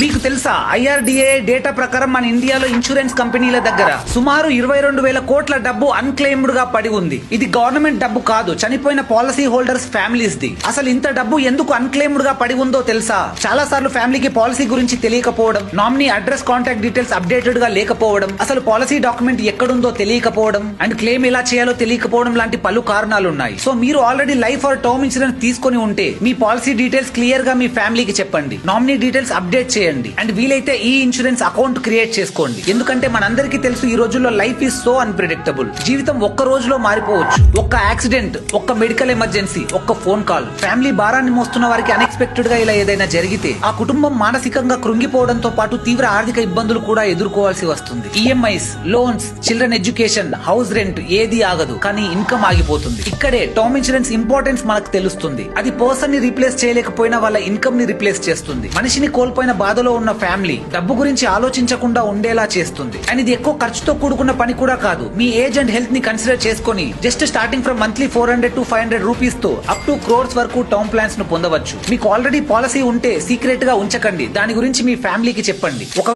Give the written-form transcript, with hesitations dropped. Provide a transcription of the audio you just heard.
మీకు తెలుసా IRDA data ప్రకారం మన ఇండియాలో ఇన్సూరెన్స్ కంపెనీల దగ్గర సుమారు 22,000 కోట్ల డబ్బు అన్క్లెయిమ్డ్ గా పడి ఉంది. ఇది గవర్నమెంట్ డబ్బు కాదు, చనిపోయిన పాలసీ హోల్డర్స్ ఫ్యామిలీస్ ది. అసలు ఇంత డబ్బు ఎందుకు అన్క్లెయిమ్డ్ గా పడి ఉందో తెలుసా? చాలా సార్లు ఫ్యామిలీకి పాలసీ గురించి తెలియకపోవడం, nominee address contact details updated గా లేకపోవడం, అసలు పాలసీ డాక్యుమెంట్ ఎక్కడుందో తెలియకపోవడం అండ్ క్లెయిమ్ ఎలా చేయాలో తెలియకపోవడం లాంటి పలు కారణాలు ఉన్నాయి. సో మీరు already life or term insurance తీసుకొని ఉంటే మీ పాలసీ డీటెయిల్స్ క్లియర్ గా మీ ఫ్యామిలీకి చెప్పండి. నామినీ డీటెయిల్స్ అప్డేట్ చేయండి అండ్ వీలైతే ఈ ఇన్సూరెన్స్ అకౌంట్ క్రియేట్ చేసుకోండి. ఎందుకంటే మనందరికీ తెలుసు ఈ రోజుల్లో లైఫ్ ఈజ్ సో అన్ప్రెడిక్టబుల్. జీవితం ఒక్క రోజులో మారిపోవచ్చు. ఒక్క యాక్సిడెంట్, ఒక్క మెడికల్ ఎమర్జెన్సీ, ఒక్క ఫోన్ కాల్, ఫ్యామిలీ భారాన్ని మోస్తున్న వారికి అన్ఎక్స్పెక్టెడ్ గా ఇలా ఏదైనా జరిగితే ఆ కుటుంబం మానసికంగా కృంగిపోవడంతో పాటు తీవ్ర ఆర్థిక ఇబ్బందులు కూడా ఎదుర్కోవాల్సి వస్తుంది. EMIs, loans, children education, house rent ఏది ఆగదు, కానీ ఇన్కమ్ ఆగిపోతుంది. ఇక్కడే టర్మ్ ఇన్సూరెన్స్ ఇంపార్టెన్స్ మనకు తెలుస్తుంది. అది పర్సన్ ని రీప్లేస్ చేయలేకపోయినా వాళ్ళ ఇన్కమ్ ని రీప్లేస్ చేస్తుంది. మనిషిని కోల్పోయిన బాధలో ఉన్న ఫ్యామిలీ డబ్బు గురించి ఆలోచించకుండా ఉండేలా చేస్తుంది. అండ్ ఇది ఎక్కువ ఖర్చుతో కూడుకున్న పని కూడా కాదు. మీ ఏజ్ అండ్ హెల్త్ ని కన్సిడర్ చేసుకుని just starting from monthly 400 to 500 rupees తో అప్ టు క్రోర్స్ వరకు టర్మ్ ప్లాన్స్ ను పొందవచ్చు. మీకు ఆల్రెడీ పాలసీ ఉంటే సీక్రెట్ గా ఉంచకండి. దాని గురించి మీ ఫ్యామిలీకి చెప్పండి.